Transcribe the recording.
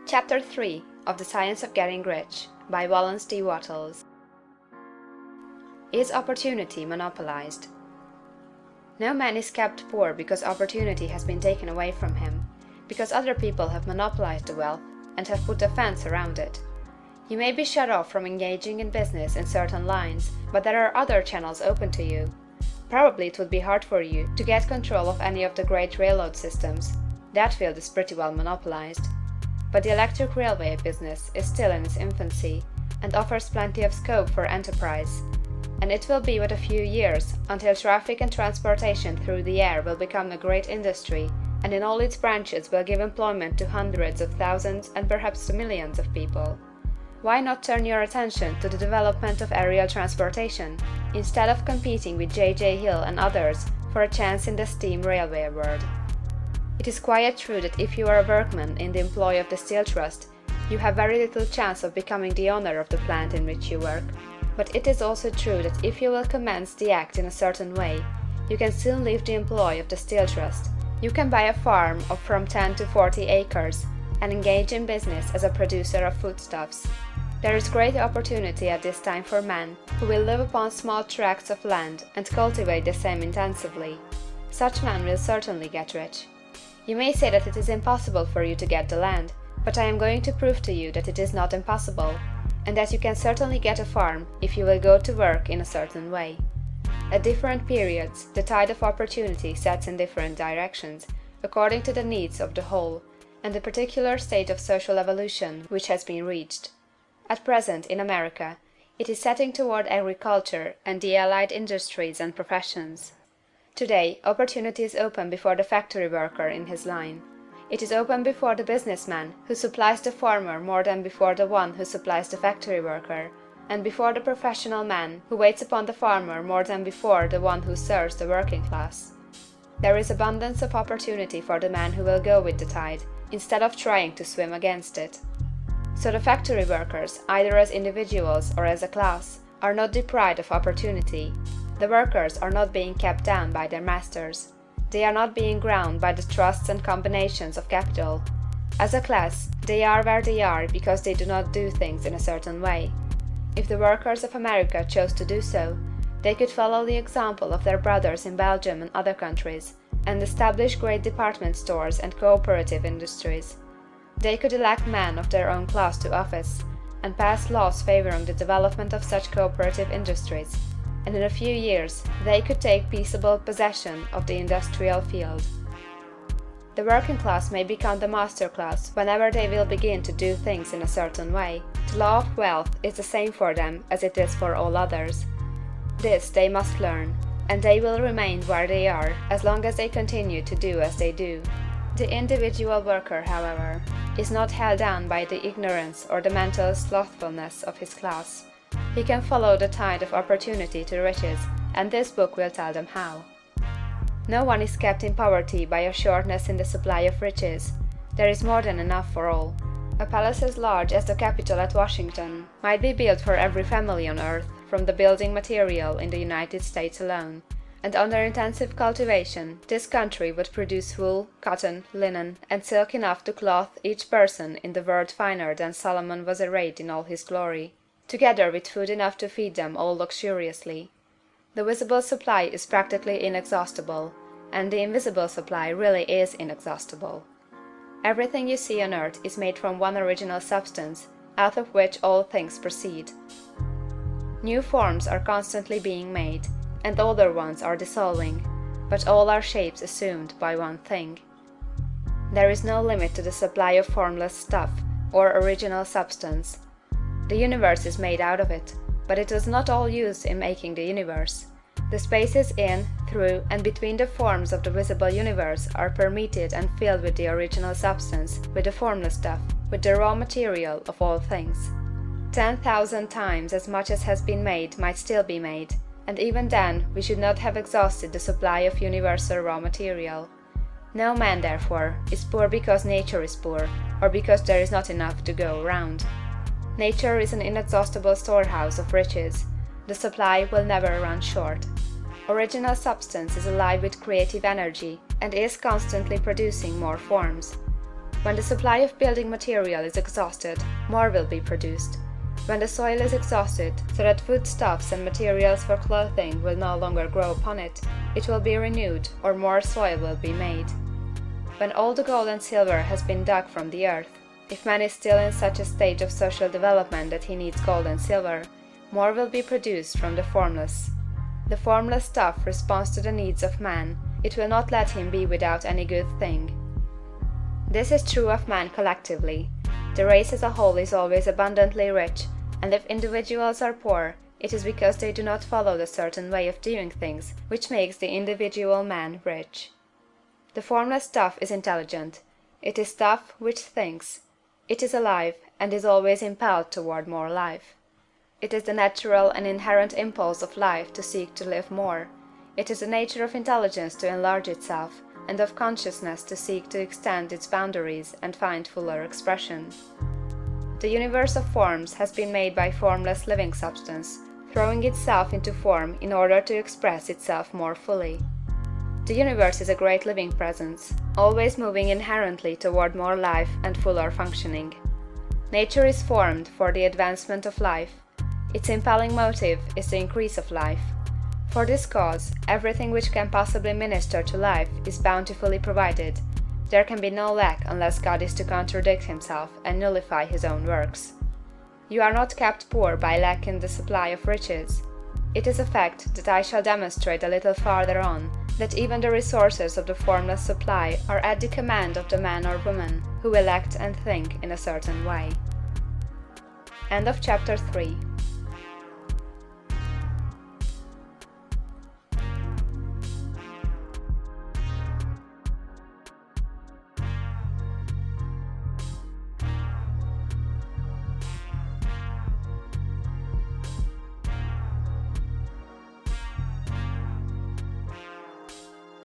Chapter 3 of The Science of Getting Rich by Wallace D. Wattles. Is opportunity monopolized? No man is kept poor because opportunity has been taken away from him, because other people have monopolized the wealth and have put a fence around it. You may be shut off from engaging in business in certain lines, but there are other channels open to you. Probably it would be hard for you to get control of any of the great railroad systems. That field is pretty well monopolized. But the electric railway business is still in its infancy, and offers plenty of scope for enterprise. And it will be but a few years until traffic and transportation through the air will become a great industry, and in all its branches will give employment to hundreds of thousands and perhaps to millions of people. Why not turn your attention to the development of aerial transportation, instead of competing with J.J. Hill and others for a chance in the steam railway world? It is quite true that if you are a workman in the employ of the Steel Trust, you have very little chance of becoming the owner of the plant in which you work. But it is also true that if you will commence the act in a certain way, you can soon leave the employ of the Steel Trust. You can buy a farm of from 10 to 40 acres and engage in business as a producer of foodstuffs. There is great opportunity at this time for men who will live upon small tracts of land and cultivate the same intensively. Such men will certainly get rich. You may say that it is impossible for you to get the land, but I am going to prove to you that it is not impossible, and that you can certainly get a farm if you will go to work in a certain way. At different periods, the tide of opportunity sets in different directions, according to the needs of the whole, and the particular state of social evolution which has been reached. At present, in America, it is setting toward agriculture and the allied industries and professions. Today, opportunity is open before the factory worker in his line. It is open before the businessman who supplies the farmer more than before the one who supplies the factory worker, and before the professional man who waits upon the farmer more than before the one who serves the working class. There is abundance of opportunity for the man who will go with the tide, instead of trying to swim against it. So the factory workers, either as individuals or as a class, are not deprived of opportunity. The workers are not being kept down by their masters. They are not being ground by the trusts and combinations of capital. As a class, they are where they are because they do not do things in a certain way. If the workers of America chose to do so, they could follow the example of their brothers in Belgium and other countries, and establish great department stores and cooperative industries. They could elect men of their own class to office, and pass laws favoring the development of such cooperative industries, and in a few years they could take peaceable possession of the industrial field. The working class may become the master class whenever they will begin to do things in a certain way. The law of wealth is the same for them as it is for all others. This they must learn, and they will remain where they are as long as they continue to do as they do. The individual worker, however, is not held down by the ignorance or the mental slothfulness of his class. He can follow the tide of opportunity to riches, and this book will tell them how. No one is kept in poverty by a shortness in the supply of riches. There is more than enough for all. A palace as large as the Capitol at Washington might be built for every family on earth from the building material in the United States alone, and under intensive cultivation this country would produce wool, cotton, linen, and silk enough to clothe each person in the world finer than Solomon was arrayed in all his glory, together with food enough to feed them all luxuriously. The visible supply is practically inexhaustible, and the invisible supply really is inexhaustible. Everything you see on earth is made from one original substance, out of which all things proceed. New forms are constantly being made, and older ones are dissolving, but all are shapes assumed by one thing. There is no limit to the supply of formless stuff, or original substance. The universe is made out of it, but it is not all used in making the universe. The spaces in, through, and between the forms of the visible universe are permeated and filled with the original substance, with the formless stuff, with the raw material of all things. 10,000 times as much as has been made might still be made, and even then we should not have exhausted the supply of universal raw material. No man, therefore, is poor because nature is poor, or because there is not enough to go round. Nature is an inexhaustible storehouse of riches. The supply will never run short. Original substance is alive with creative energy and is constantly producing more forms. When the supply of building material is exhausted, more will be produced. When the soil is exhausted, so that foodstuffs and materials for clothing will no longer grow upon it, it will be renewed, or more soil will be made. When all the gold and silver has been dug from the earth, if man is still in such a stage of social development that he needs gold and silver, more will be produced from the formless. The formless stuff responds to the needs of man, it will not let him be without any good thing. This is true of man collectively. The race as a whole is always abundantly rich, and if individuals are poor, it is because they do not follow the certain way of doing things which makes the individual man rich. The formless stuff is intelligent. It is stuff which thinks. It is alive, and is always impelled toward more life. It is the natural and inherent impulse of life to seek to live more. It is the nature of intelligence to enlarge itself, and of consciousness to seek to extend its boundaries and find fuller expression. The universe of forms has been made by formless living substance, throwing itself into form in order to express itself more fully. The universe is a great living presence, always moving inherently toward more life and fuller functioning. Nature is formed for the advancement of life. Its impelling motive is the increase of life. For this cause, everything which can possibly minister to life is bountifully provided. There can be no lack unless God is to contradict himself and nullify his own works. You are not kept poor by lack in the supply of riches. It is a fact that I shall demonstrate a little farther on, that even the resources of the formless supply are at the command of the man or woman who will act and think in a certain way. End of chapter 3.